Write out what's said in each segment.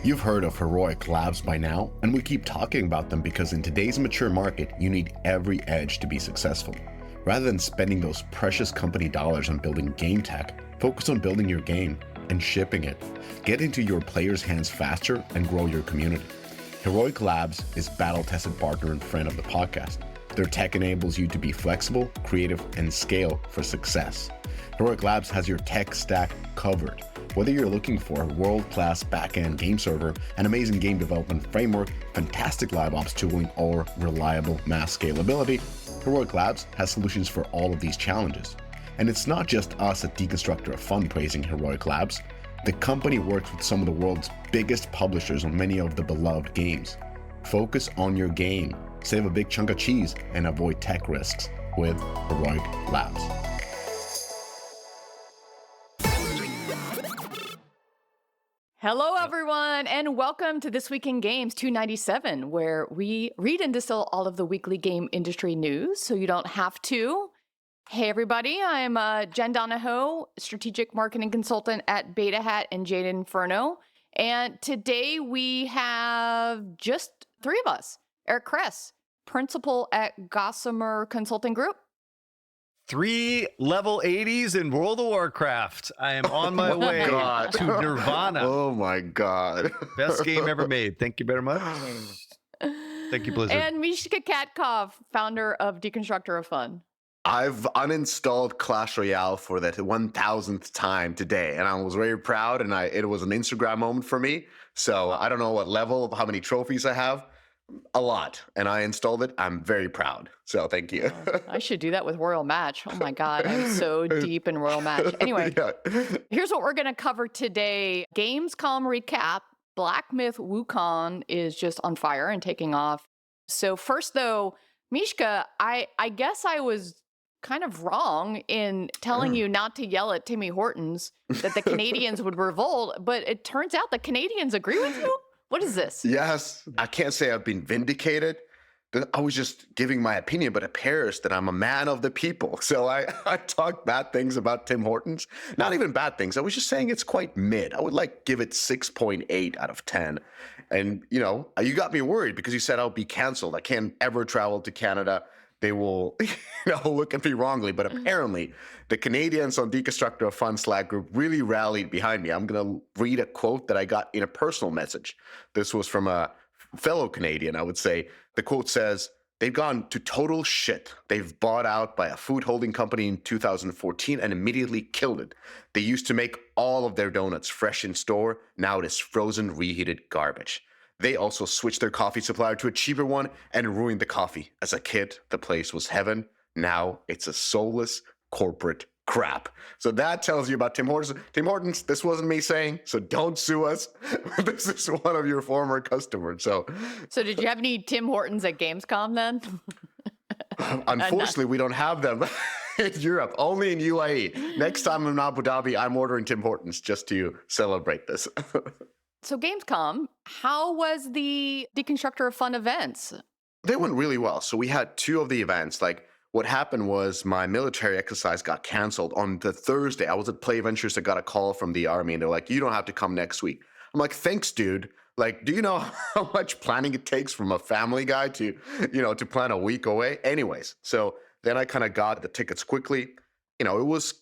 You've heard of heroic labs by now, and we keep talking about them because in today's mature market, you need every edge to be successful. Rather than spending those precious company dollars on building game tech, focus on building your game and shipping it. Get into your players' hands faster and grow your community. Heroic Labs is battle-tested partner and friend of the podcast. Their tech enables you to be flexible, creative, and scale for success. Heroic Labs has your tech stack covered. Whether you're looking for a world-class back-end game server, an amazing game development framework, fantastic liveops tooling, or reliable mass scalability, Heroic Labs has solutions for all of these challenges. And it's not just us at Deconstructor of Fun praising Heroic Labs. The company works with some of the world's biggest publishers on many of the beloved games. Focus on your game, save a big chunk of cheese, and avoid tech risks with Heroic Labs. Hello, everyone, and welcome to This Week in Games 297, where we read and distill all of the weekly game industry news so you don't have to. Hey, everybody, I'm Jen Donahoe, strategic marketing consultant at Beta Hat and Jade Inferno. And today we have just three of us. Eric Kress, principal at Gossamer Consulting Group. 3 level 80s in World of Warcraft. I am on my way to Nirvana. Oh my God. Best game ever made. Thank you very much. Thank you, Blizzard. And Mishka Katkoff, founder of Deconstructor of Fun. I've uninstalled Clash Royale for the 1000th time today, and I was very proud, and it was an Instagram moment for me. So I don't know what level, how many trophies I have. A lot, and I installed it. I'm very proud. So thank you. I should do that with Royal Match. Oh my God, I'm so deep in Royal Match. Anyway, Here's what we're going to cover today. Gamescom recap. Black Myth Wukong is just on fire and taking off. So first though, Mishka, I guess I was kind of wrong in telling you not to yell at Tim Hortons that the Canadians would revolt, but it turns out the Canadians agree with you? What is this? Yes, I can't say I've been vindicated. I was just giving my opinion, but it appears that I'm a man of the people. So I talked bad things about Tim Hortons. Not even bad things. I was just saying it's quite mid. I would give it 6.8 out of 10. And, you got me worried because you said I'll be canceled. I can't ever travel to Canada. They will, look at me wrongly. But apparently, the Canadians on Deconstructor of Fun Slack group really rallied behind me. I'm going to read a quote that I got in a personal message. This was from a fellow Canadian, I would say. The quote says, "They've gone to total shit. They've bought out by a food holding company in 2014 and immediately killed it. They used to make all of their donuts fresh in store. Now it is frozen, reheated garbage. They also switched their coffee supplier to a cheaper one and ruined the coffee. As a kid, the place was heaven. Now it's a soulless corporate crap." So that tells you about Tim Hortons. Tim Hortons, this wasn't me saying, so don't sue us. This is one of your former customers. So did you have any Tim Hortons at Gamescom then? Unfortunately, we don't have them in Europe, only in UAE. Next time I'm in Abu Dhabi, I'm ordering Tim Hortons just to celebrate this. So Gamescom, how was the Deconstructor of Fun events? They went really well. So we had 2 of the events. What happened was my military exercise got canceled on the Thursday. I was at Play Ventures. I got a call from the army and they're like, "You don't have to come next week." I'm like, "Thanks, dude." Do you know how much planning it takes from a family guy to plan a week away? Anyways, so then I kind of got the tickets quickly. It was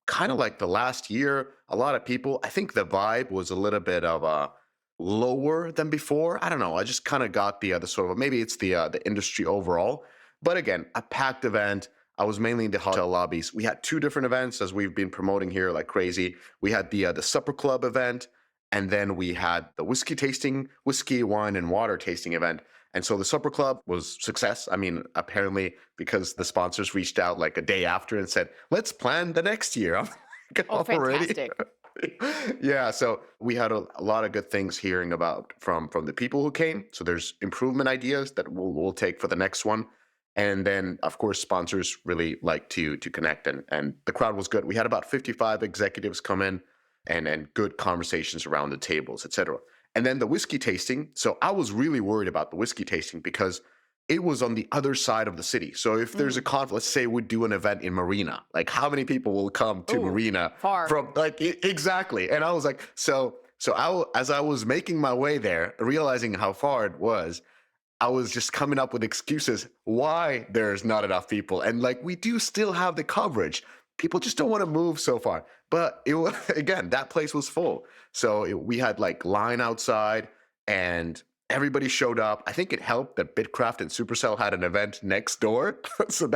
kind of like the last year, a lot of people, I think the vibe was a little bit of lower than before. I don't know. I just kind of got the sort of, maybe it's the industry overall. But again, a packed event. I was mainly in the hotel lobbies. We had 2 different events as we've been promoting here like crazy. We had the Supper Club event, and then we had the whiskey, wine, and water tasting event. And so the Supper Club was success. I mean, apparently because the sponsors reached out like a day after and said, "Let's plan the next year." I'm like, oh, fantastic. Yeah, so we had a lot of good things hearing about from the people who came. So there's improvement ideas that we'll take for the next one. And then, of course, sponsors really like to connect, and the crowd was good. We had about 55 executives come in and good conversations around the tables, etc. And then the whiskey tasting. So I was really worried about the whiskey tasting because it was on the other side of the city. So if there's a conflict, let's say we do an event in Marina, how many people will come to Marina far from exactly. And I was like, so So as I was making my way there, realizing how far it was, I was just coming up with excuses why there's not enough people. And like, we do still have the coverage. People just don't want to move so far. But it was, again, that place was full. So we had like line outside and everybody showed up. I think it helped that Bitcraft and Supercell had an event next door. so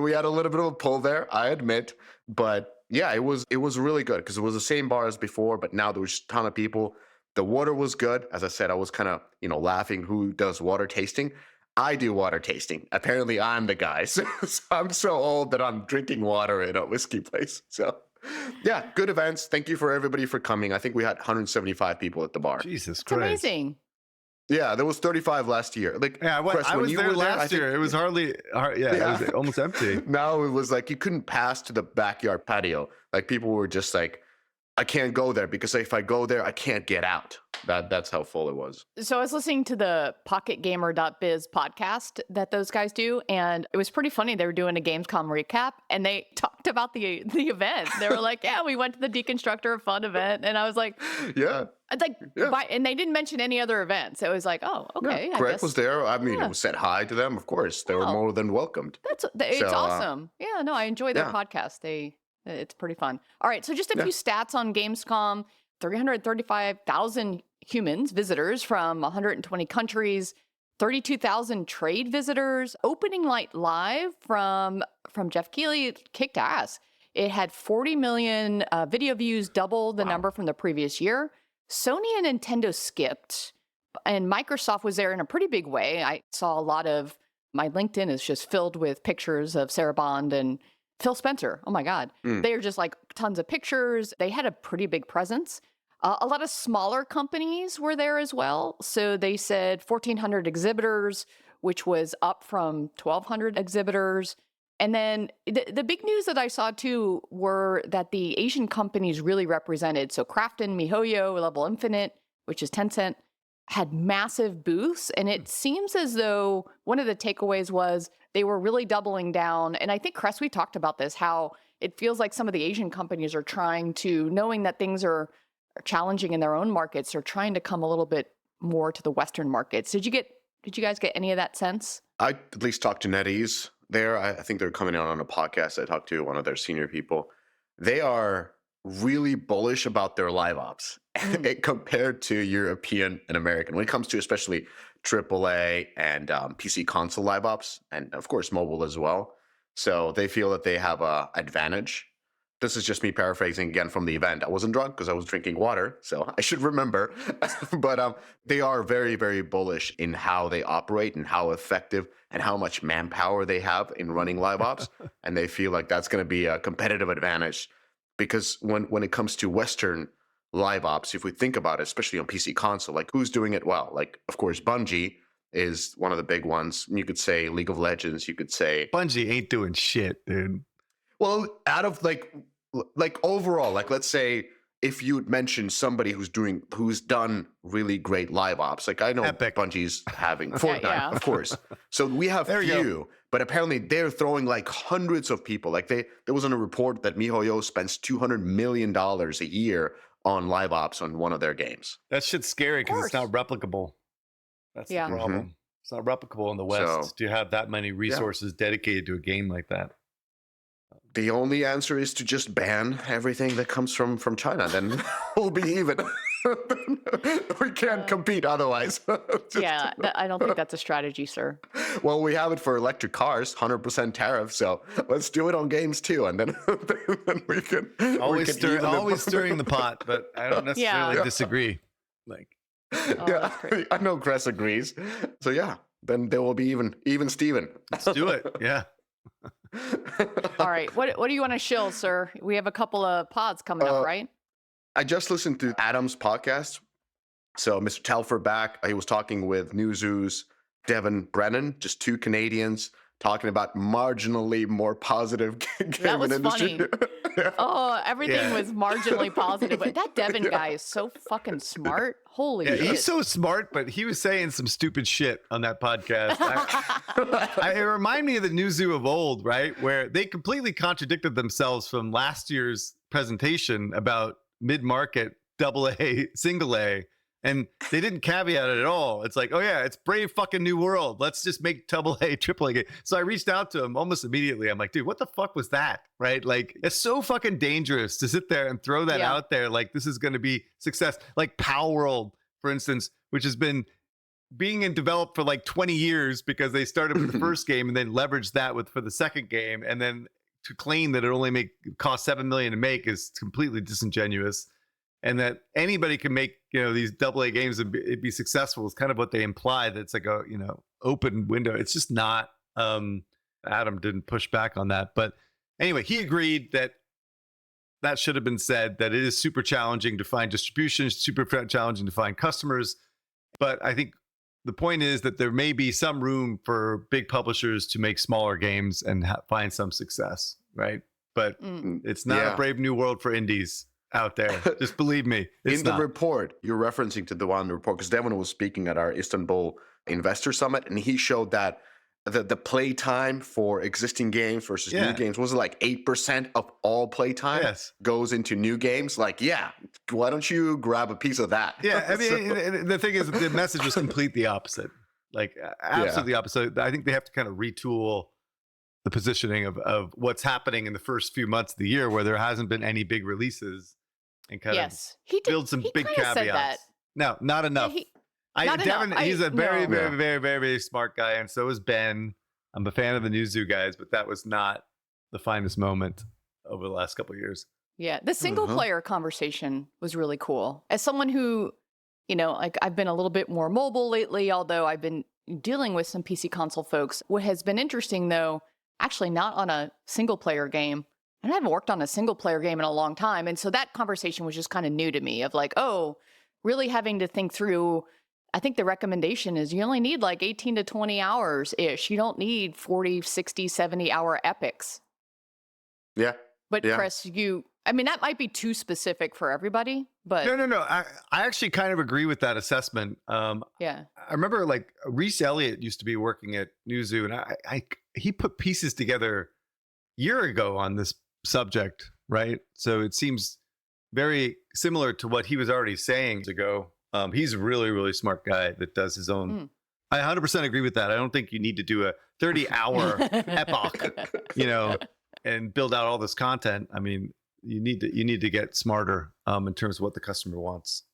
we had a little bit of a pull there, I admit. But yeah, it was really good because it was the same bar as before, but now there was a ton of people. The water was good. As I said, I was kind of, laughing who does water tasting. I do water tasting. Apparently, I'm the guy. So I'm so old that I'm drinking water in a whiskey place. So yeah, good events. Thank you for everybody for coming. I think we had 175 people at the bar. Jesus It's Christ. amazing. Yeah, there was 35 last year. Like, Yeah, Chris, I when was you there were last year. It was it was almost empty. Now it was like you couldn't pass to the backyard patio. Like people were just like, I can't go there because if I go there, I can't get out. That's how full it was. So I was listening to the pocketgamer.biz podcast that those guys do, and it was pretty funny. They were doing a Gamescom recap, and they talked about the event. They were like, "Yeah, we went to the Deconstructor Fun event," and I was like, Yeah. and they didn't mention any other events. It was like, "Oh, okay." Yeah, I Greg guess was there. I mean, Yeah. it was said hi to them. Of course, they were Wow. more than welcomed. it's So, awesome. Yeah, no, I enjoy their yeah. podcast. It's pretty fun. All right, so just a Yeah. few stats on Gamescom: 335,000 humans, visitors from 120 countries, 32,000 trade visitors. Opening Night Live from Jeff Keighley kicked ass. It had 40 million video views, double the number from the previous year. Sony and Nintendo skipped, and Microsoft was there in a pretty big way. I saw a lot of my LinkedIn is just filled with pictures of Sarah Bond and Phil Spencer. Oh my God. They are just like tons of pictures. They had a pretty big presence. A lot of smaller companies were there as well. So they said 1,400 exhibitors, which was up from 1,200 exhibitors. And then the big news that I saw too were that the Asian companies really represented. So Krafton, MiHoYo, Level Infinite, which is Tencent, had massive booths. And it seems as though one of the takeaways was they were really doubling down. And I think, Kress, we talked about this, how it feels like some of the Asian companies are trying to, knowing that things are challenging in their own markets, are trying to come a little bit more to the Western markets. Did you guys get any of that sense? I at least talked to NetEase there. I think they're coming out on a podcast. I talked to one of their senior people. They are really bullish about their live ops compared to European and American when it comes to especially AAA and PC console live ops, and of course mobile as well. So they feel that they have a advantage. This is just me paraphrasing again from the event. I wasn't drunk because I was drinking water, so I should remember. But they are very, very bullish in how they operate and how effective and how much manpower they have in running live ops. And they feel like that's going to be a competitive advantage. Because when it comes to Western live ops, if we think about it, especially on PC console, like who's doing it well? Like, of course, Bungie is one of the big ones. You could say League of Legends. You could say Bungie ain't doing shit, dude. Well, out of like overall, like let's say if you'd mention somebody who's done really great live ops, like I know Epic. Bungie's having Fortnite, yeah. of course. So we have There you few, but apparently they're throwing like hundreds of people. Like there was on a report that MiHoYo spends $200 million a year on live ops on one of their games. That shit's scary because it's course. not replicable. That's Yeah. the problem. It's not replicable in the West So- to have that many resources dedicated to a game like that. The only answer is to just ban everything that comes from China. Then we'll be even. We can't compete otherwise. Yeah, I don't think that's a strategy, sir. Well, we have it for electric cars, 100% tariff. So let's do it on games too, and then we can Always, we can even always stirring the pot, but I don't necessarily Yeah. disagree. Like, Oh, Yeah, that's great. I know Kress agrees. So yeah, then there will be even Steven. let's do it. Yeah. All right, what do you want to shill, sir? We have a couple of pods coming up, right? I just listened to Adam's podcast. So Mr. Telfer back, he was talking with Newzoo's Devin Brennan, just two Canadians talking about marginally more positive gaming That was industry. funny. Oh, everything Yeah. was marginally positive. But that Devin guy is so fucking smart. Holy Yeah, shit. he's so smart, but he was saying some stupid shit on that podcast. It reminded me of the Newzoo of old, right? Where they completely contradicted themselves from last year's presentation about mid-market AA, single A. And they didn't caveat it at all. It's like, oh yeah, it's brave fucking new world. Let's just make AA, AAA game. So I reached out to him almost immediately. I'm like, dude, what the fuck was that? Right? Like, it's so fucking dangerous to sit there and throw that out there. Like, this is going to be success. Like Power World, for instance, which has been being developed for like 20 years because they started with the first game and then leveraged that for the second game. And then to claim that it only cost $7 million to make is completely disingenuous. And that anybody can make, these AA games and it'd be successful is kind of what they imply. That it's like a, open window. It's just not. Adam didn't push back on that. But anyway, he agreed that should have been said, that it is super challenging to find distribution, super challenging to find customers. But I think the point is that there may be some room for big publishers to make smaller games and find some success, right? But it's not a brave new world for indies out there. Just believe me. In the report, you're referencing to the one report, because Devon was speaking at our Istanbul Investor Summit, and he showed that the play time for existing games versus new games was like 8% of all play time goes into new games. Like, why don't you grab a piece of that? Yeah, I mean, the thing is, the message was completely opposite. Like, absolutely opposite. I think they have to kind of retool the positioning of what's happening in the first few months of the year where there hasn't been any big releases, and kind of build some big caveats. No, not enough. Devin, he's a very, very, very, very, very smart guy, and so is Ben. I'm a fan of the Newzoo guys, but that was not the finest moment over the last couple of years. Yeah, the single player conversation was really cool. As someone who, like I've been a little bit more mobile lately, although I've been dealing with some PC console folks. What has been interesting, though, actually not on a single player game. And I haven't worked on a single player game in a long time. And so that conversation was just kind of new to me of like, really having to think through. I think the recommendation is you only need like 18 to 20 hours ish. You don't need 40, 60, 70 hour epics. Yeah. But Chris, that might be too specific for everybody, but no. I actually kind of agree with that assessment. I remember like Reese Elliott used to be working at Newzoo, and he put pieces together a year ago on this subject, right? So it seems very similar to what he was already saying ago. He's a really, really smart guy that does his own. I 100% agree with that. I don't think you need to do a 30-hour epoch, and build out all this content. I mean, you need to get smarter in terms of what the customer wants.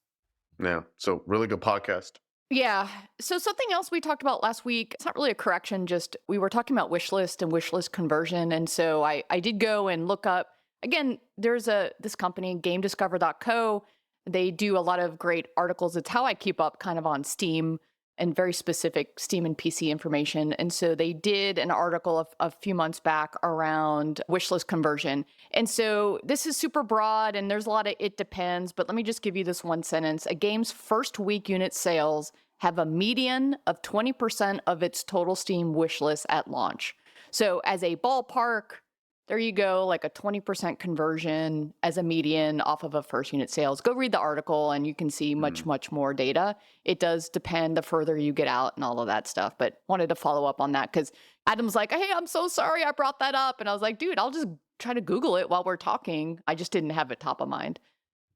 Yeah. So really good podcast. Yeah. So something else we talked about last week, it's not really a correction, just we were talking about wishlist and wishlist conversion. And so I did go and look up, again, there's this company, GameDiscover.co. They do a lot of great articles. It's how I keep up kind of on Steam and very specific Steam and PC information. And so they did an article a few months back around wishlist conversion. And so this is super broad and there's a lot of it depends, but let me just give you this one sentence. A game's first week unit sales have a median of 20% of its total Steam wishlist at launch. So as a ballpark, there you go, like a 20% conversion as a median off of a first unit sales. Go read the article and you can see much, much more data. It does depend the further you get out and all of that stuff, but wanted to follow up on that because Adam's like, hey, I'm so sorry I brought that up. And I was like, dude, I'll just try to Google it while we're talking. I just didn't have it top of mind.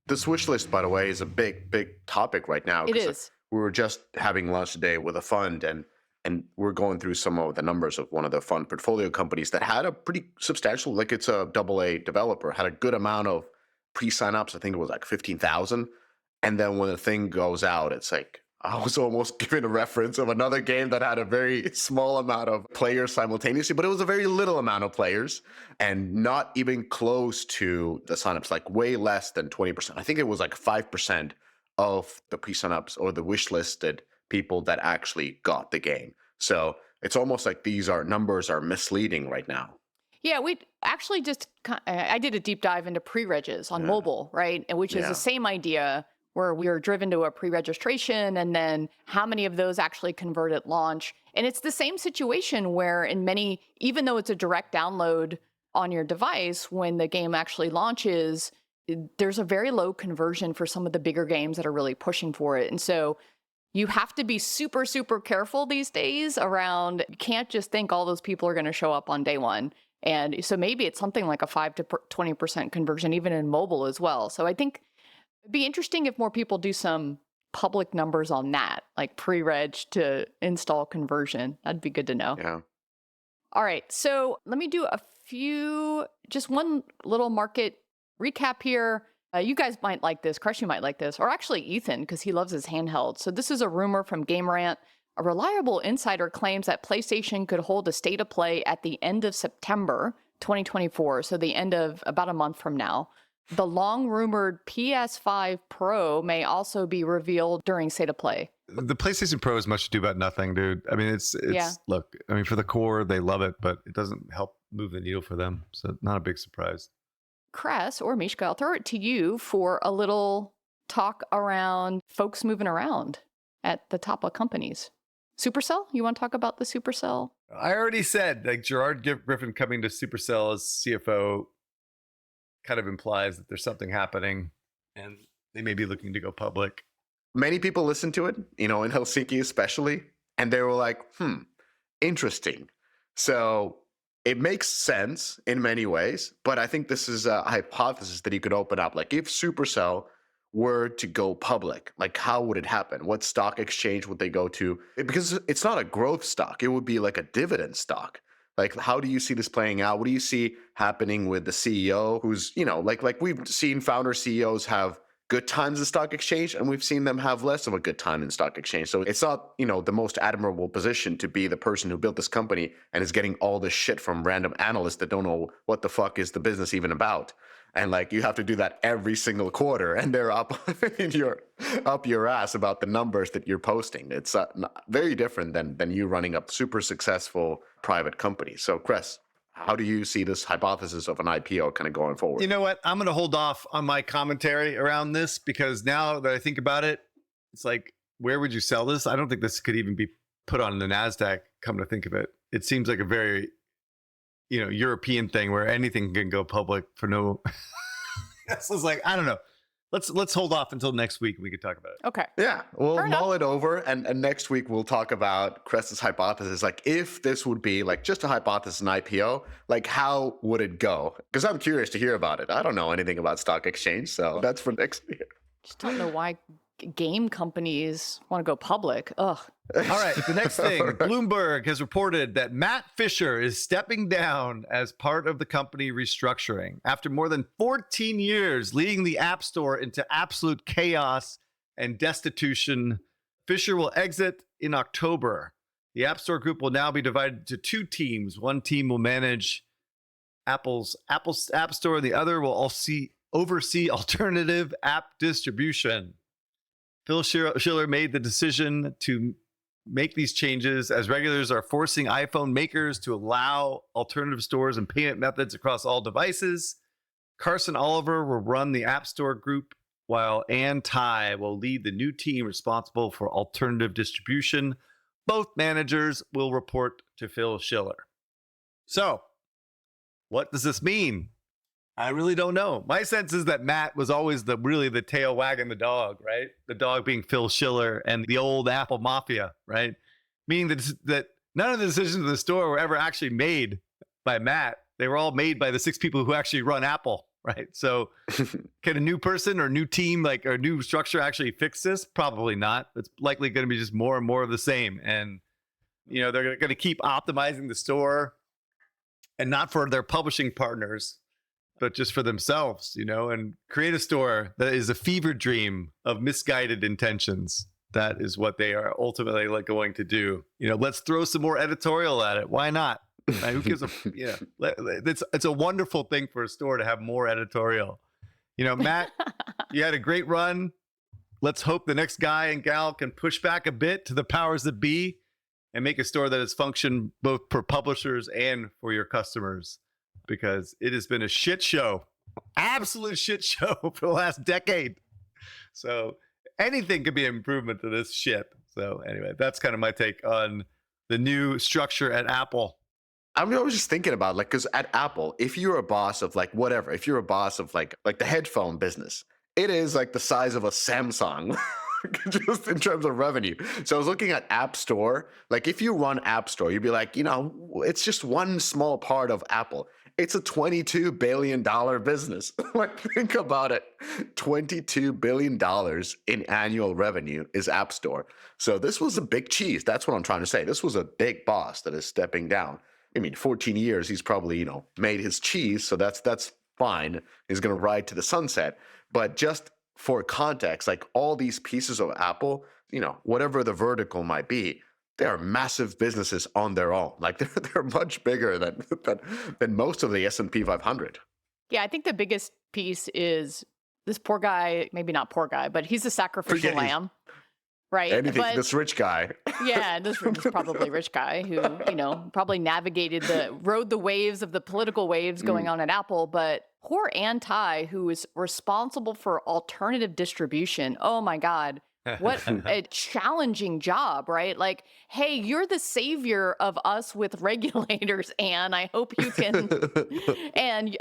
This wish list, by the way, is a big, big topic right now. It is. We were just having lunch today with a fund and we're going through some of the numbers of one of the fund portfolio companies that had a pretty substantial, like it's a AA developer, had a good amount of pre-signups. I think it was like 15,000. And then when the thing goes out, it's like, I was almost given a reference of another game that had a very small amount of players simultaneously, but it was a very little amount of players and not even close to the signups, like way less than 20%. I think it was like 5% of the pre-signups or the wish listed people that actually got the game. So it's almost like these numbers are misleading right now. Yeah, we actually I did a deep dive into pre-regs on mobile, right? And which is the same idea where we are driven to a pre-registration and then how many of those actually convert at launch. And it's the same situation where in many, even though it's a direct download on your device, when the game actually launches, there's a very low conversion for some of the bigger games that are really pushing for it. And so you have to be super, super careful these days around, you can't just think all those people are going to show up on day one. And so maybe it's something like a 5 to 20% conversion, even in mobile as well. So I think It'd be interesting if more people do some public numbers on that, like pre-reg to install conversion. That'd be good to know. Yeah. All right. So let me do just one little market recap here. You guys might like this. Crush, you might like this. Or actually Ethan, because he loves his handheld. So this is a rumor from Game Rant. A reliable insider claims that PlayStation could hold a state of play at the end of September 2024. So the end of about a month from now. The long-rumored PS5 Pro may also be revealed during State of Play. The PlayStation Pro is much ado about nothing, dude. I mean, look, I mean, for the core, they love it, but it doesn't help move the needle for them. So not a big surprise. Kress or Mishka, I'll throw it to you for a little talk around folks moving around at the top of companies. Supercell? You want to talk about the Supercell? I already said, like, Gerard Griffin coming to Supercell as CFO kind of implies that there's something happening and they may be looking to go public. Many people listened to it, in Helsinki especially, and they were like, interesting. So it makes sense in many ways, but I think this is a hypothesis that you could open up. Like, if Supercell were to go public, like, how would it happen? What stock exchange would they go to? Because it's not a growth stock. It would be like a dividend stock. Like, how do you see this playing out? What do you see happening with the CEO who's, like we've seen founder CEOs have good times in stock exchange, and we've seen them have less of a good time in stock exchange. So it's not, the most admirable position to be the person who built this company and is getting all this shit from random analysts that don't know what the fuck is the business even about. And like, you have to do that every single quarter, and they're up your ass about the numbers that you're posting. It's very different than you running a super successful private company. So, Kress, how do you see this hypothesis of an IPO kind of going forward? You know what? I'm going to hold off on my commentary around this, because now that I think about it, it's like, where would you sell this? I don't think this could even be put on the NASDAQ, come to think of it. It seems like a very, European thing where anything can go public for no. This is like, I don't know. Let's hold off until next week. We could talk about it. Okay. Yeah, we'll mull it over, and next week we'll talk about Kress's hypothesis. Like, if this would be like just a hypothesis, an IPO, like, how would it go? Because I'm curious to hear about it. I don't know anything about stock exchange, so that's for next year. Just don't know why game companies want to go public. Ugh. All right, the next thing. Bloomberg has reported that Matt Fisher is stepping down as part of the company restructuring. After more than 14 years leading the App Store into absolute chaos and destitution, Fisher will exit in October. The App Store group will now be divided into two teams. One team will manage Apple's App Store. The other will oversee alternative app distribution. Phil Schiller made the decision to make these changes as regulators are forcing iPhone makers to allow alternative stores and payment methods across all devices. Carson Oliver will run the App Store group, while Ann Tai will lead the new team responsible for alternative distribution. Both managers will report to Phil Schiller. So, what does this mean? I really don't know. My sense is that Matt was always the tail wagging the dog, right? The dog being Phil Schiller and the old Apple Mafia, right? Meaning that none of the decisions of the store were ever actually made by Matt. They were all made by the 6 people who actually run Apple, right? So can a new person or new team, or new structure actually fix this? Probably not. It's likely going to be just more and more of the same. And, they're going to keep optimizing the store, and not for their publishing partners, but just for themselves, and create a store that is a fever dream of misguided intentions. That is what they are ultimately going to do. Let's throw some more editorial at it. Why not? Right? Who gives a, it's a wonderful thing for a store to have more editorial. Matt, you had a great run. Let's hope the next guy and gal can push back a bit to the powers that be and make a store that has functioned both for publishers and for your customers. Because it has been a shit show, absolute shit show for the last decade. So anything could be an improvement to this shit. So anyway, that's kind of my take on the new structure at Apple. I was just thinking about, because at Apple, if you're a boss of whatever, if you're a boss of like the headphone business, it is like the size of a Samsung. Just in terms of revenue. So I was looking at App Store. Like, if you run App Store, you'd be like, it's just one small part of Apple. It's a $22 billion business. Like, think about it. $22 billion in annual revenue is App Store. So this was a big cheese. That's what I'm trying to say. This was a big boss that is stepping down. I mean, 14 years, he's probably, made his cheese. So that's fine. He's going to ride to the sunset. But just for context, like all these pieces of Apple, whatever the vertical might be, they are massive businesses on their own. Like they're much bigger than most of the S&P 500. Yeah, I think the biggest piece is this poor guy, maybe not poor guy, but he's a sacrificial lamb, right? This rich guy. Yeah, this probably rich guy who, probably rode the waves of the political waves going on at Apple, but poor Anti, who is responsible for alternative distribution. Oh my God. What a challenging job, right? Like, hey, you're the savior of us with regulators, Anne. I hope you can. And,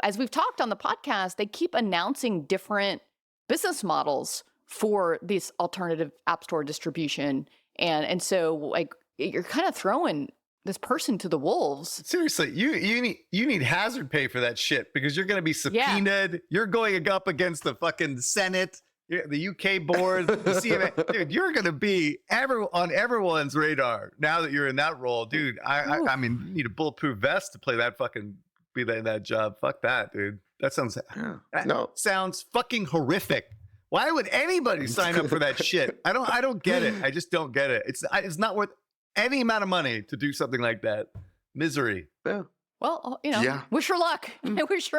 as we've talked on the podcast, they keep announcing different business models for this alternative app store distribution. And so, like, you're kind of throwing this person to the wolves. Seriously, you need hazard pay for that shit because you're going to be subpoenaed. Yeah. You're going up against the fucking Senate. The UK board, the CMA, dude, you're going to be on everyone's radar now that you're in that role, dude. I mean, you need a bulletproof vest to play that fucking be in that job. Fuck that, dude. That sounds sounds fucking horrific. Why would anybody sign up for that shit? I don't get it. I just don't get it. It's not worth any amount of money to do something like that. Misery. Yeah. Well, wish her luck. I wish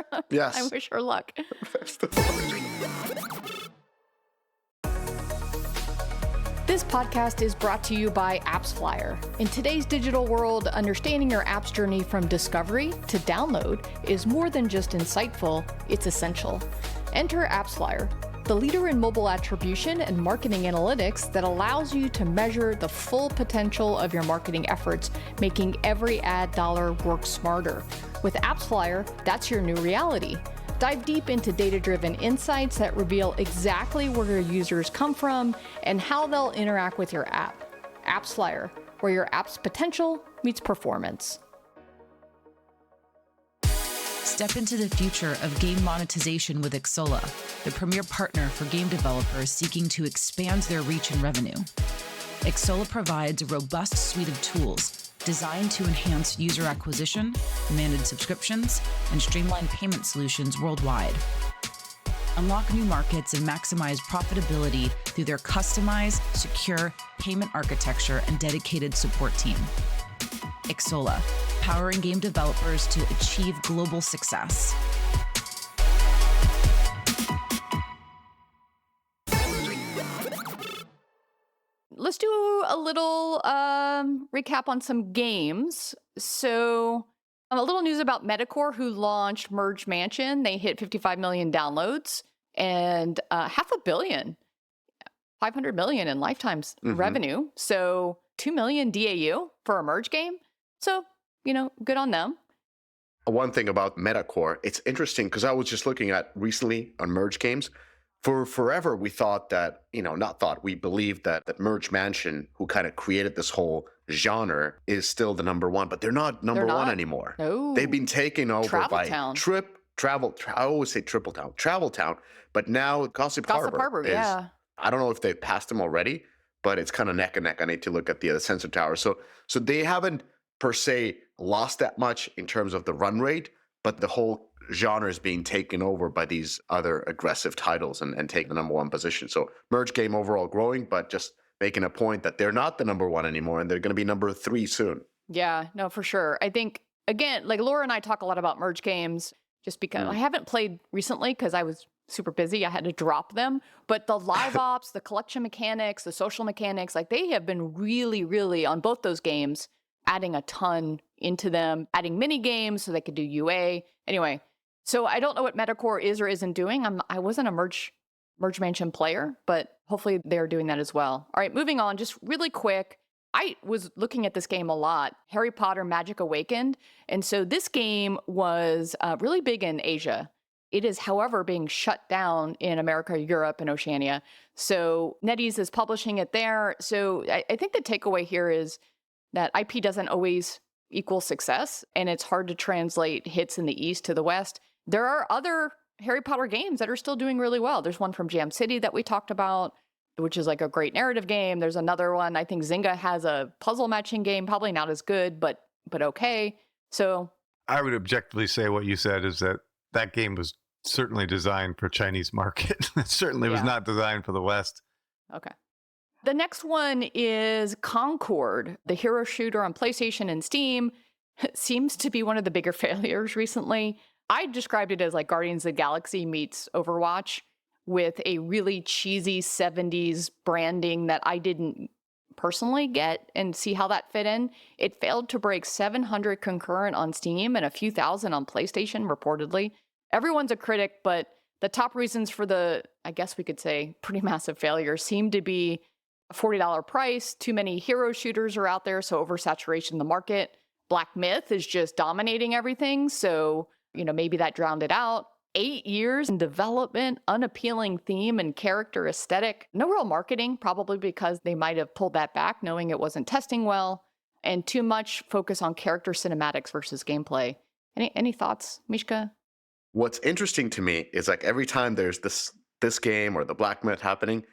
her luck. This podcast is brought to you by AppsFlyer. In today's digital world, understanding your app's journey from discovery to download is more than just insightful, it's essential. Enter AppsFlyer, the leader in mobile attribution and marketing analytics that allows you to measure the full potential of your marketing efforts, making every ad dollar work smarter. With AppsFlyer, that's your new reality. Dive deep into data-driven insights that reveal exactly where your users come from and how they'll interact with your app. AppsFlyer, where your app's potential meets performance. Step into the future of game monetization with Xsolla, the premier partner for game developers seeking to expand their reach and revenue. Xsolla provides a robust suite of tools designed to enhance user acquisition, manage subscriptions, and streamline payment solutions worldwide. Unlock new markets and maximize profitability through their customized, secure payment architecture and dedicated support team. Xsolla, powering game developers to achieve global success. Let's do a little recap on some games. So a little news about Metacore, who launched Merge Mansion. They hit 55 million downloads and $500 million, 500 million in lifetime revenue. So 2 million DAU for a Merge game. So, good on them. One thing about Metacore, it's interesting because I was just looking at recently on Merge games. For forever, we thought that, we believed that Merge Mansion, who kind of created this whole genre, is still the number one, but they're not number one anymore. No. They've been taken over by I always say Travel Town, but now Gossip Harbor is, yeah. I don't know if they passed them already, but it's kind of neck and neck. I need to look at the Sensor Tower. So they haven't per se lost that much in terms of the run rate, but the whole genre is being taken over by these other aggressive titles and take the number one position. So Merge game overall growing, but just making a point that they're not the number one anymore and they're going to be number 3 soon. Yeah, no, for sure. I think, again, like Laura and I talk a lot about Merge games just because I haven't played recently because I was super busy. I had to drop them. But the live ops, the collection mechanics, the social mechanics, like they have been really, really on both those games, adding a ton into them, adding mini games so they could do UA. Anyway, so I don't know what Metacore is or isn't doing. I wasn't a Merge Mansion player, but hopefully they're doing that as well. All right, moving on, just really quick. I was looking at this game a lot, Harry Potter Magic Awakened. And so this game was really big in Asia. It is, however, being shut down in America, Europe, and Oceania. So NetEase is publishing it there. So I think the takeaway here is that IP doesn't always equals success, and it's hard to translate hits in the East to the West. There are other Harry Potter games that are still doing really well. There's one from Jam City that we talked about, which is like a great narrative game. There's another one. I think Zynga has a puzzle matching game, probably not as good, but okay. So I would objectively say what you said is that game was certainly designed for Chinese market. It certainly was not designed for the West. Okay. The next one is Concord, the hero shooter on PlayStation and Steam. It seems to be one of the bigger failures recently. I described it as like Guardians of the Galaxy meets Overwatch with a really cheesy 70s branding that I didn't personally get and see how that fit in. It failed to break 700 concurrent on Steam and a few thousand on PlayStation, reportedly. Everyone's a critic, but the top reasons for the, I guess we could say, pretty massive failure seem to be a $40 price. Too many hero shooters are out there, so oversaturation in the market. Black Myth is just dominating everything, so maybe that drowned it out. 8 years in development, unappealing theme and character aesthetic. No real marketing, probably because they might have pulled that back knowing it wasn't testing well. And too much focus on character cinematics versus gameplay. Any thoughts, Mishka? What's interesting to me is like every time there's this game or the Black Myth happening,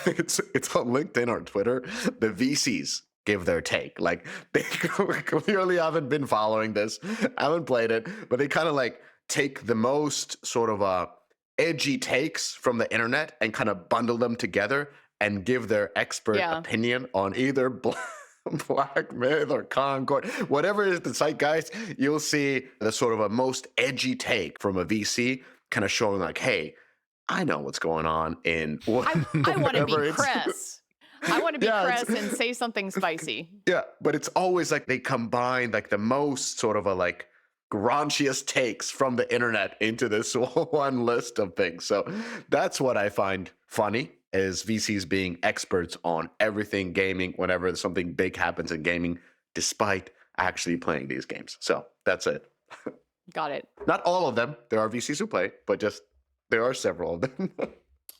it's on LinkedIn or Twitter, the VCs give their take. Like they clearly haven't been following this, haven't played it, but they kind of like take the most sort of edgy takes from the internet and kind of bundle them together and give their expert opinion on either Black Myth or Concord, whatever is the zeitgeist. You'll see the sort of a most edgy take from a VC kind of showing like, hey, I know what's going on in I want to be Kress. I want to be Kress and say something spicy. Yeah, but it's always like they combine like the most sort of a like raunchiest takes from the internet into this one list of things. So that's what I find funny, is VCs being experts on everything gaming whenever something big happens in gaming, despite actually playing these games. So that's it. Got it. Not all of them. There are VCs who play, but just there are several of them.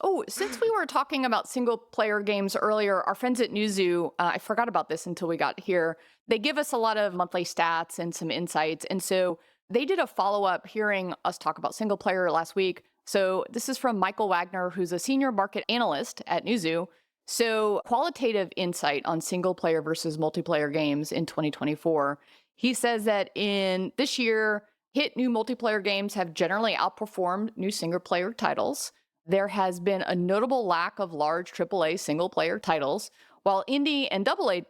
Oh, since we were talking about single player games earlier, our friends at Newzoo, I forgot about this until we got here. They give us a lot of monthly stats and some insights. And so they did a follow-up hearing us talk about single player last week. So this is from Michael Wagner, who's a senior market analyst at Newzoo. So qualitative insight on single player versus multiplayer games in 2024. He says that in this year, hit new multiplayer games have generally outperformed new single player titles. There has been a notable lack of large AAA single-player titles. While indie and AA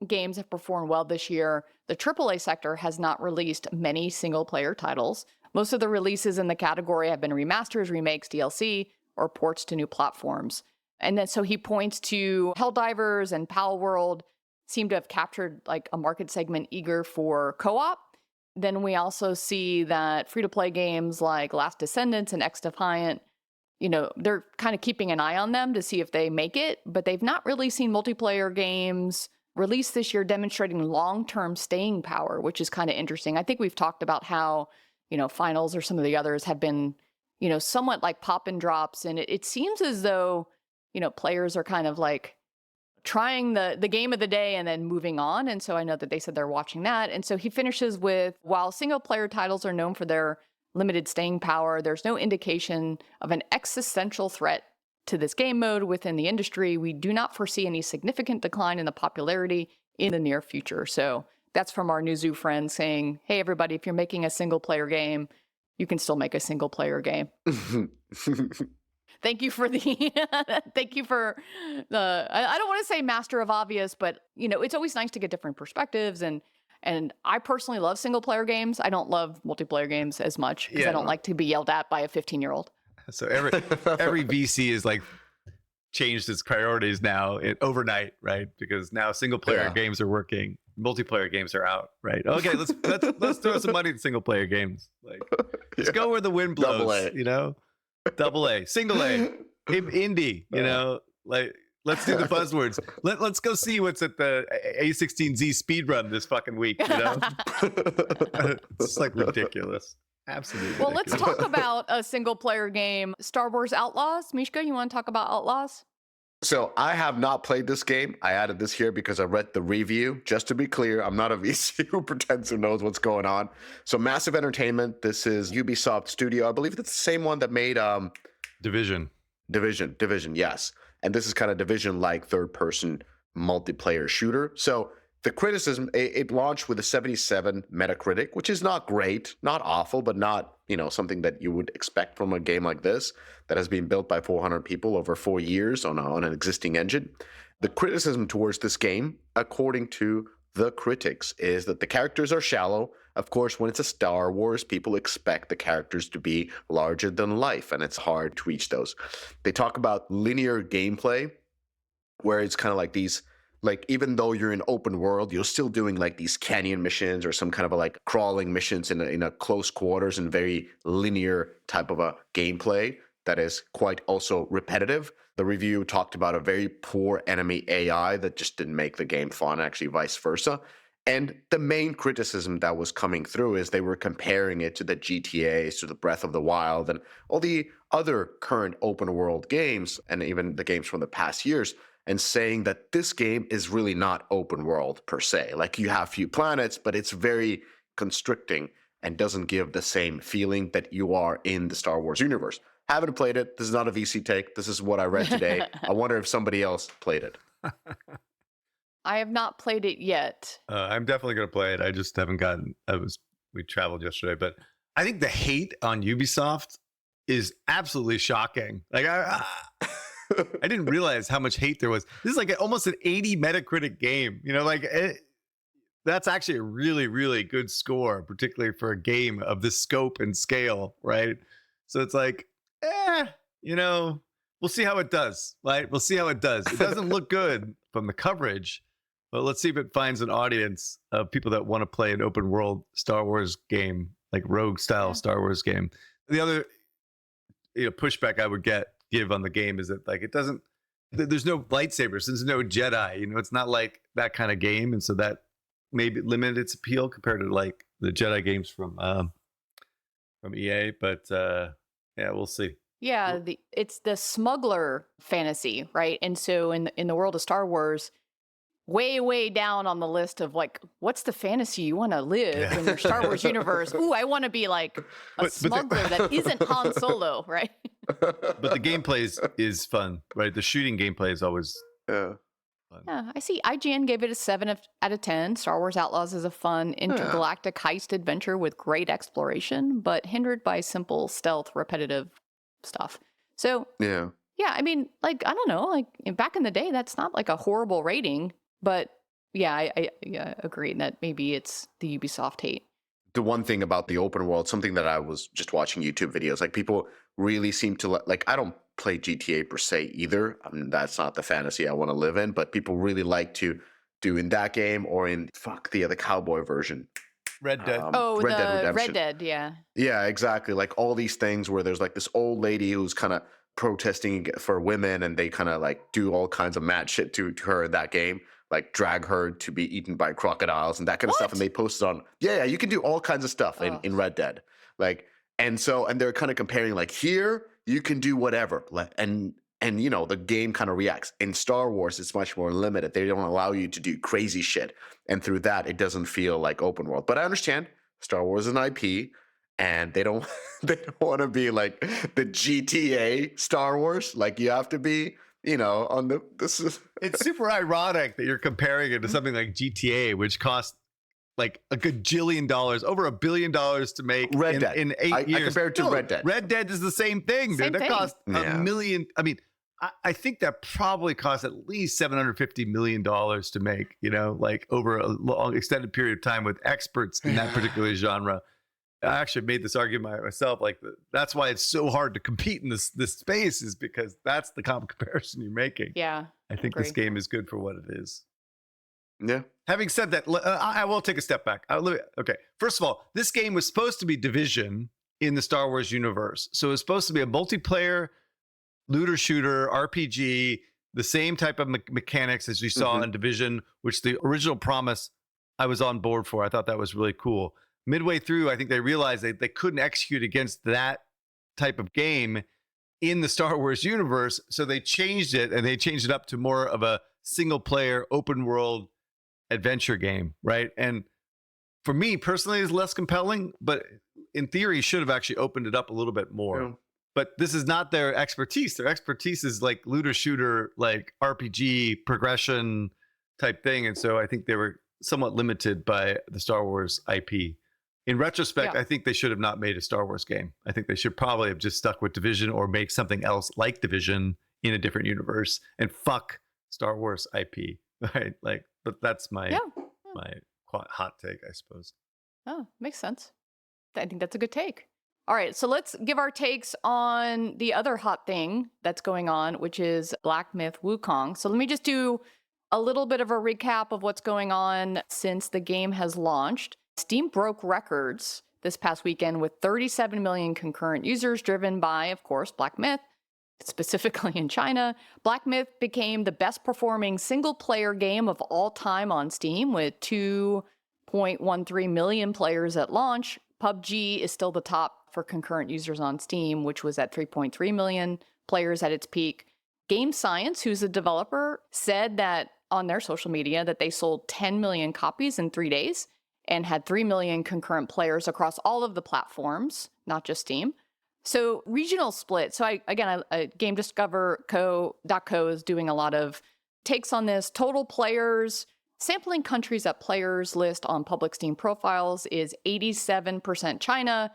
games have performed well this year, the AAA sector has not released many single-player titles. Most of the releases in the category have been remasters, remakes, DLC, or ports to new platforms. And then so he points to Helldivers and Palworld seem to have captured like a market segment eager for co-op. Then we also see that free-to-play games like Last Descendants and X-Defiant, they're kind of keeping an eye on them to see if they make it, but they've not really seen multiplayer games released this year demonstrating long-term staying power, which is kind of interesting. I think we've talked about how, Finals or some of the others have been, somewhat like pop and drops. And it seems as though, players are kind of like trying the game of the day and then moving on. And so I know that they said they're watching that. And so he finishes with, while single-player titles are known for their limited staying power, there's no indication of an existential threat to this game mode within the industry. We do not foresee any significant decline in the popularity in the near future. So that's from our Newzoo friends saying, hey, everybody, if you're making a single player game, you can still make a single player game. Thank you for the, I don't want to say master of obvious, but it's always nice to get different perspectives. And I personally love single player games. I don't love multiplayer games as much because I don't like to be yelled at by a 15-year-old. So every VC is like changed its priorities now overnight, right? Because now single player games are working, multiplayer games are out, right? Okay, let's throw some money at single player games. Like, let's go where the wind blows. Double A, single A, indie. Like let's do the buzzwords. Let's go see what's at the A16Z speedrun this fucking week. It's like ridiculous. Absolutely. Well, let's talk about a single player game, Star Wars Outlaws. Mishka, you want to talk about Outlaws? So I have not played this game. I added this here because I read the review. Just to be clear, I'm not a VC who pretends to knows what's going on. So Massive Entertainment. This is Ubisoft Studio. I believe it's the same one that made Division. Division, yes. And this is kind of Division-like third-person multiplayer shooter. So the criticism, it launched with a 77 Metacritic, which is not great, not awful, but not, something that you would expect from a game like this that has been built by 400 people over 4 years on an existing engine. The criticism towards this game, according to the critics, is that the characters are shallow. Of course, when it's a Star Wars, people expect the characters to be larger than life, and it's hard to reach those. They talk about linear gameplay, where it's kind of like these, like, even though you're in open world, you're still doing like these canyon missions or some kind of like crawling missions in a close quarters and very linear type of a gameplay that is quite also repetitive. The review talked about a very poor enemy AI that just didn't make the game fun, actually vice versa. And the main criticism that was coming through is they were comparing it to the GTAs, to the Breath of the Wild, and all the other current open world games, and even the games from the past years, and saying that this game is really not open world per se. Like, you have few planets, but it's very constricting and doesn't give the same feeling that you are in the Star Wars universe. Haven't played it. This is not a VC take. This is what I read today. I wonder if somebody else played it. I have not played it yet. I'm definitely going to play it. I just haven't gotten, we traveled yesterday, but I think the hate on Ubisoft is absolutely shocking. Like, I didn't realize how much hate there was. This is like almost an 80 Metacritic game. That's actually a really, really good score, particularly for a game of this scope and scale, right? So it's like, we'll see how it does, right? We'll see how it does. It doesn't look good from the coverage, but let's see if it finds an audience of people that want to play an open world Star Wars game, like rogue style Star Wars game. The other pushback I would give on the game is that, like, there's no lightsabers, there's no Jedi, it's not like that kind of game, and so that maybe limited its appeal compared to like the Jedi games from EA, but yeah, we'll see. Yeah, it's the smuggler fantasy, right? And so in the world of Star Wars, way down on the list of like, what's the fantasy you want to live in your Star Wars universe? Ooh, I want to be like a smuggler that isn't Han Solo, right? But the gameplay is fun, right? The shooting gameplay is always fun. Yeah, I see. IGN gave it a 7 out of 10. Star Wars Outlaws is a fun intergalactic heist adventure with great exploration, but hindered by simple stealth, repetitive stuff. So yeah, I mean, like, I don't know, like back in the day, that's not like a horrible rating, but yeah, I agree that maybe it's the Ubisoft hate. The one thing about the open world, something that I was just watching YouTube videos, like people really seem to like, I don't play GTA per se either. I mean, that's not the fantasy I want to live in, but people really like to do in that game or in the cowboy version. Red Dead. Red Dead Redemption. Red Dead, yeah. Yeah, exactly. Like all these things where there's like this old lady who's kind of protesting for women, and they kind of like do all kinds of mad shit to her in that game, like drag her to be eaten by crocodiles and that kind of stuff. And they posted on, yeah, you can do all kinds of stuff in Red Dead. Like, and they're kind of comparing, like, here you can do whatever. And the game kind of reacts. In Star Wars, it's much more limited. They don't allow you to do crazy shit. And through that, it doesn't feel like open world. But I understand Star Wars is an IP, and they don't want to be like the GTA Star Wars. Like, you have to be, It's super ironic that you're comparing it to something like GTA, which costs like a gajillion dollars, over $1 billion to make Red Dead. in 8 years. I compare it to Red Dead. Red Dead is the same thing, dude. That cost $1 million. I mean, I think that probably cost at least $750 million to make, like over a long extended period of time with experts in that particular genre. I actually made this argument myself. Like, that's why it's so hard to compete in this space, is because that's the comparison you're making. Yeah. I think this game is good for what it is. Yeah. Having said that, I will take a step back. Okay. First of all, this game was supposed to be Division in the Star Wars universe. So it was supposed to be a multiplayer looter shooter RPG, the same type of mechanics as we saw in Division, which the original promise I was on board for. I thought that was really cool. Midway through, I think they realized they couldn't execute against that type of game in the Star Wars universe. So they changed it, and they changed it up to more of a single player open world adventure game, right? And for me personally, it's less compelling, but in theory should have actually opened it up a little bit more. Yeah. But this is not their expertise. Their expertise is like looter shooter, like RPG progression type thing. And so I think they were somewhat limited by the Star Wars IP. In retrospect, I think they should have not made a Star Wars game. I think they should probably have just stuck with Division or make something else like Division in a different universe and fuck Star Wars IP, right? Like, but that's my my hot take, I suppose. Oh, makes sense. I think that's a good take. All right, so let's give our takes on the other hot thing that's going on, which is Black Myth Wukong. So let me just do a little bit of a recap of what's going on since the game has launched. Steam broke records this past weekend with 37 million concurrent users driven by, of course, Black Myth, specifically in China. Black Myth became the best performing single player game of all time on Steam with 2.13 million players at launch. PUBG is still the top for concurrent users on Steam, which was at 3.3 million players at its peak. Game Science, who's a developer, said that on their social media that they sold 10 million copies in 3 days and had 3 million concurrent players across all of the platforms, not just Steam. So regional split. So GameDiscover.co is doing a lot of takes on this. Total players, sampling countries that players list on public Steam profiles is 87% China,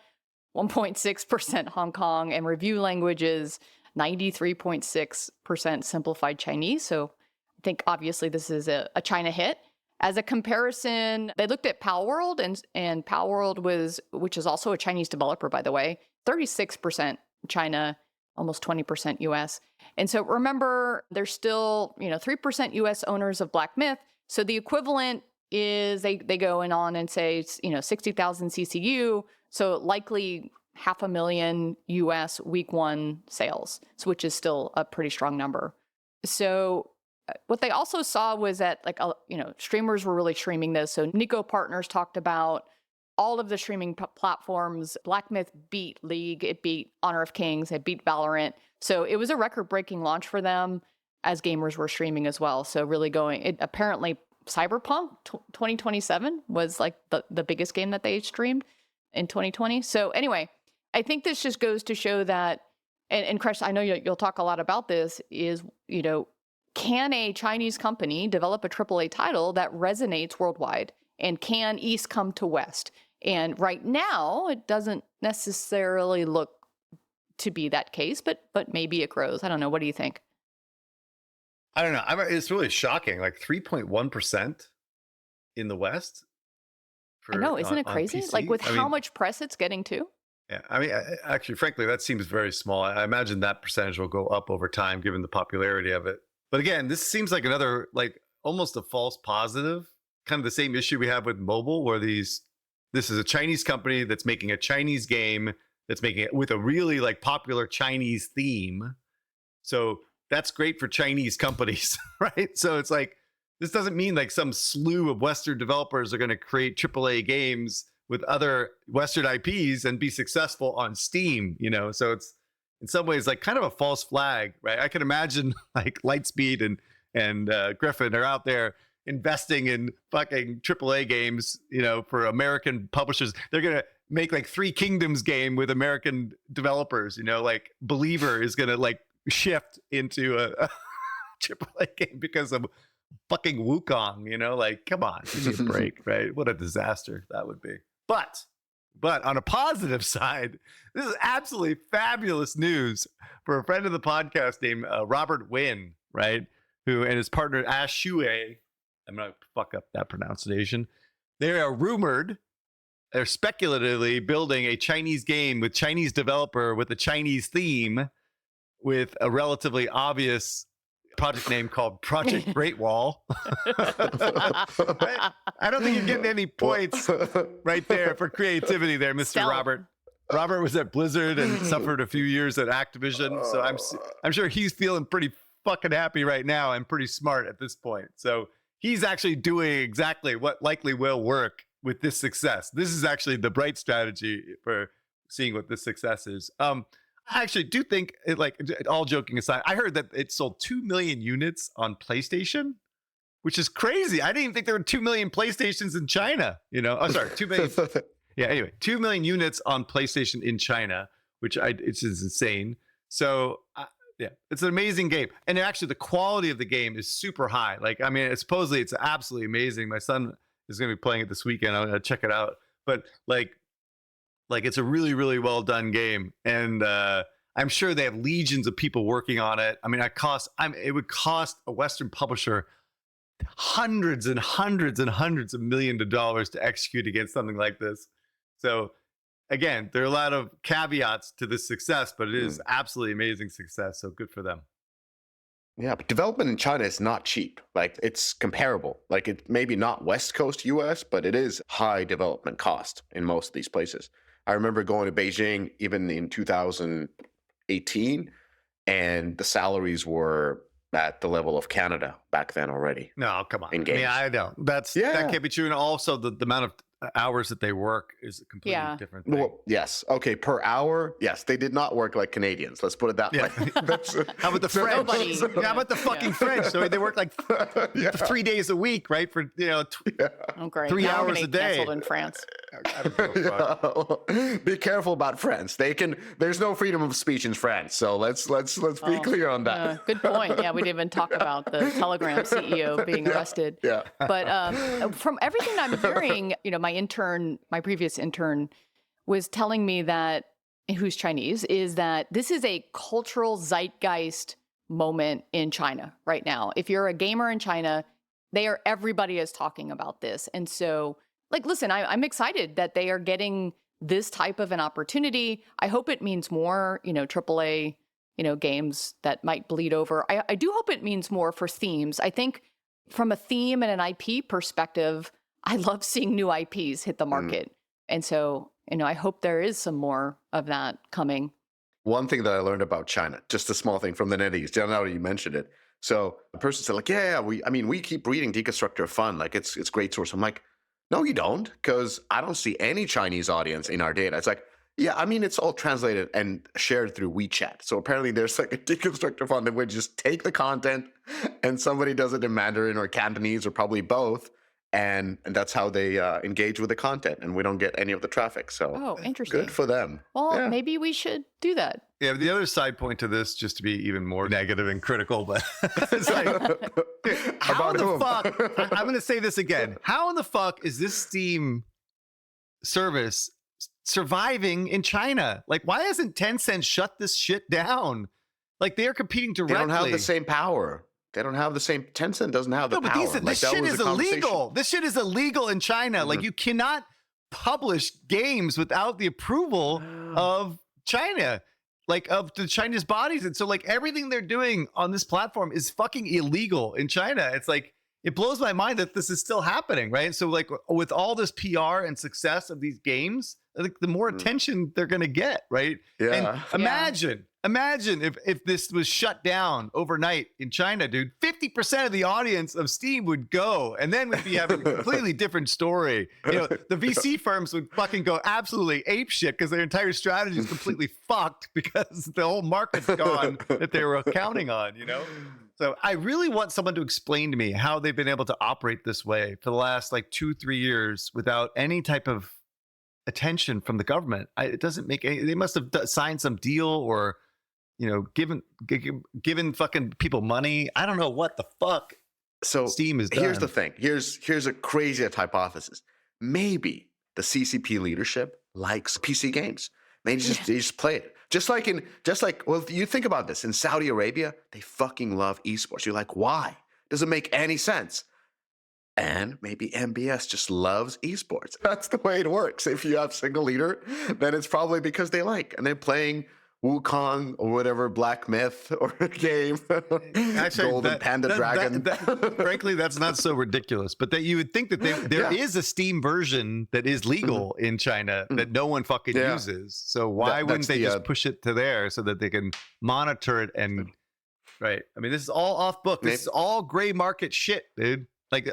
1.6% Hong Kong, and review languages 93.6% simplified Chinese. So I think obviously this is a China hit. As a comparison, they looked at Palworld, and Palworld was, which is also a Chinese developer, by the way, 36% China, almost 20% US. And so remember, there's still 3% US owners of Black Myth. So the equivalent is they go on and say 60,000 CCU. So likely 500,000 US week one sales, so which is still a pretty strong number. So what they also saw was that streamers were really streaming this. So Nico Partners talked about all of the streaming platforms. Black Myth beat League, it beat Honor of Kings, it beat Valorant. So it was a record-breaking launch for them as gamers were streaming as well. So really apparently Cyberpunk 2027 was like the biggest game that they streamed in 2020. So anyway, I think this just goes to show that, and Kress, I know you'll talk a lot about this, is, can a Chinese company develop a AAA title that resonates worldwide? And can East come to West? And right now, it doesn't necessarily look to be that case, but maybe it grows. I don't know. What do you think? I don't know. It's really shocking. Like 3.1% in the West. I know. Isn't it crazy? Like with how much press it's getting too? Yeah. I mean, actually, frankly, that seems very small. I imagine that percentage will go up over time given the popularity of it. But again, this seems like another, like almost a false positive, kind of the same issue we have with mobile, where this is a Chinese company that's making a Chinese game that's making it with a really like popular Chinese theme. So that's great for Chinese companies, right? So it's like, this doesn't mean like some slew of Western developers are going to create AAA games with other Western IPs and be successful on Steam, So it's in some ways like kind of a false flag, right? I can imagine like Lightspeed and Griffin are out there investing in fucking AAA games, for American publishers. They're going to make like Three Kingdoms game with American developers, like Believer is going to like shift into a AAA game because of fucking Wukong, like, come on, give me a break, right? What a disaster that would be. But on a positive side, this is absolutely fabulous news for a friend of the podcast named Robert Wynn, right? Who and his partner Ash Shue, I'm going to fuck up that pronunciation. They are rumored, they're speculatively building a Chinese game with Chinese developer with a Chinese theme with a relatively obvious project name called Project Great Wall. I don't think you're getting any points right there for creativity there, Mr. Robert. Robert was at Blizzard and suffered a few years at Activision. So I'm sure he's feeling pretty fucking happy right now and pretty smart at this point. So he's actually doing exactly what likely will work with this success. This is actually the bright strategy for seeing what this success is. I actually do think, all joking aside, I heard that it sold 2 million units on PlayStation, which is crazy. I didn't even think there were 2 million PlayStations in China. Oh, sorry, 2 million. Yeah, anyway, 2 million units on PlayStation in China, which it's just insane. So, yeah, it's an amazing game. And actually, the quality of the game is super high. Supposedly it's absolutely amazing. My son is going to be playing it this weekend. I'm going to check it out. But it's a really, really well done game. And I'm sure they have legions of people working on it. It would cost a Western publisher hundreds and hundreds and hundreds of millions of dollars to execute against something like this. So again, there are a lot of caveats to this success, but it is absolutely amazing success. So good for them. Yeah, but development in China is not cheap. It's comparable. It maybe not West Coast US, but it is high development cost in most of these places. I remember going to Beijing even in 2018, and the salaries were at the level of Canada back then already. No, come on. In games. I know. That can't be true. And also the amount of hours that they work is a completely different thing. Well, yes. Okay, per hour. Yes, they did not work like Canadians. Let's put it that way. How about the French? How about the fucking French? So they work 3 days a week, right? For great. 3 now hours a day. Canceled in France. Be careful about France. There's no freedom of speech in France. So let's be clear on that. Good point. Yeah, we didn't even talk about the Telegram CEO being arrested. Yeah. But from everything I'm hearing, my previous intern was telling me that, who's Chinese, is that this is a cultural zeitgeist moment in China right now. If you're a gamer in China, everybody is talking about this. And so, listen, I'm excited that they are getting this type of an opportunity. I hope it means more, AAA, games that might bleed over. I do hope it means more for themes. I think from a theme and an IP perspective, I love seeing new IPs hit the market. And so, I hope there is some more of that coming. One thing that I learned about China, just a small thing from the NetEase, now that you mentioned it. So the person said we keep reading Deconstructor Fun. It's great source. I'm like, no, you don't, because I don't see any Chinese audience in our data. It's it's all translated and shared through WeChat. So apparently there's a Deconstructor Fund that would just take the content and somebody does it in Mandarin or Cantonese or probably both. And that's how they engage with the content, and we don't get any of the traffic. So, interesting. Good for them. Well, maybe we should do that. Yeah, the other side point to this, just to be even more negative and critical, but it's how in the fuck? I'm going to say this again. How in the fuck is this Steam service surviving in China? Why hasn't Tencent shut this shit down? They're competing directly. They don't have the same power. They don't have the same. Tencent doesn't have the power. But this shit is illegal. This shit is illegal in China. You cannot publish games without the approval of China, of the Chinese bodies. And so everything they're doing on this platform is fucking illegal in China. It's it blows my mind that this is still happening, right? So with all this PR and success of these games, the more attention they're going to get, right? Yeah. And imagine if this was shut down overnight in China, dude. 50% of the audience of Steam would go, and then we'd be having a completely different story. The VC firms would fucking go absolutely apeshit because their entire strategy is completely fucked because the whole market's gone that they were counting on, So I really want someone to explain to me how they've been able to operate this way for the last 2-3 years without any type of attention from the government. It doesn't make any. They must have signed some deal or, given fucking people money. I don't know what the fuck. So Steam is done. Here's the thing. Here's a crazy hypothesis. Maybe the CCP leadership likes PC games. They just play it. Just like you think about this in Saudi Arabia, they fucking love esports. You're like, why? Doesn't make any sense. And maybe MBS just loves esports. That's the way it works. If you have single leader, then it's probably because they like, and they're playing Wukong or whatever, Black Myth or a game, actually, Golden Panda Dragon. Frankly, that's not so ridiculous. But that you would think that there is a Steam version that is legal in China that no one fucking uses. So why wouldn't they just push it to there so that they can monitor it and right? I mean, this is all off book. This is all gray market shit, dude.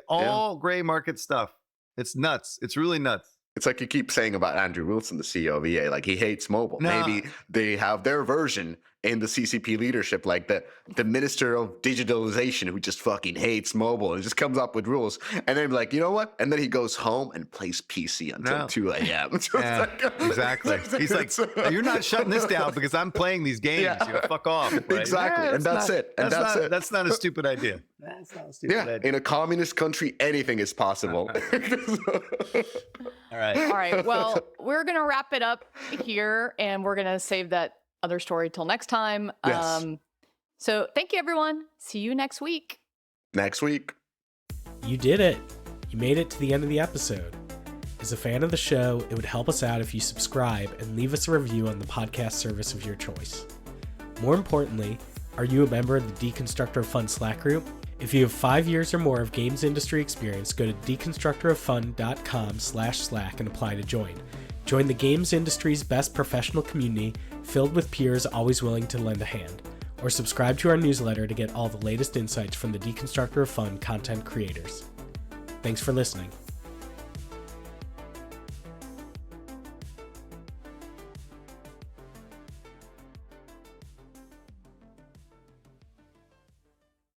All gray market stuff. It's nuts. It's really nuts. It's like you keep saying about Andrew Wilson, the CEO of EA, like he hates mobile. No. Maybe they have their version in the CCP leadership, like the minister of digitalization who just fucking hates mobile and just comes up with rules. And then like, you know what? And then he goes home and plays PC until 2 a.m. Yeah, exactly. He's like, you're not shutting this down because I'm playing these games. Yeah. You know, fuck off. Right? Exactly. Yeah, and that's it. And that's it. That's not a stupid idea. That's not a stupid idea. In a communist country, anything is possible. All right. All right. Well, we're going to wrap it up here, and we're going to save that other story till next time. Yes. So thank you, everyone. See you next week. Next week. You did it. You made it to the end of the episode. As a fan of the show, it would help us out if you subscribe and leave us a review on the podcast service of your choice. More importantly, are you a member of the Deconstructor of Fun Slack group? If you have 5 years or more of games industry experience, go to deconstructoroffun.com/Slack and apply to join. Join the games industry's best professional community filled with peers always willing to lend a hand. Or subscribe to our newsletter to get all the latest insights from the Deconstructor of Fun content creators. Thanks for listening.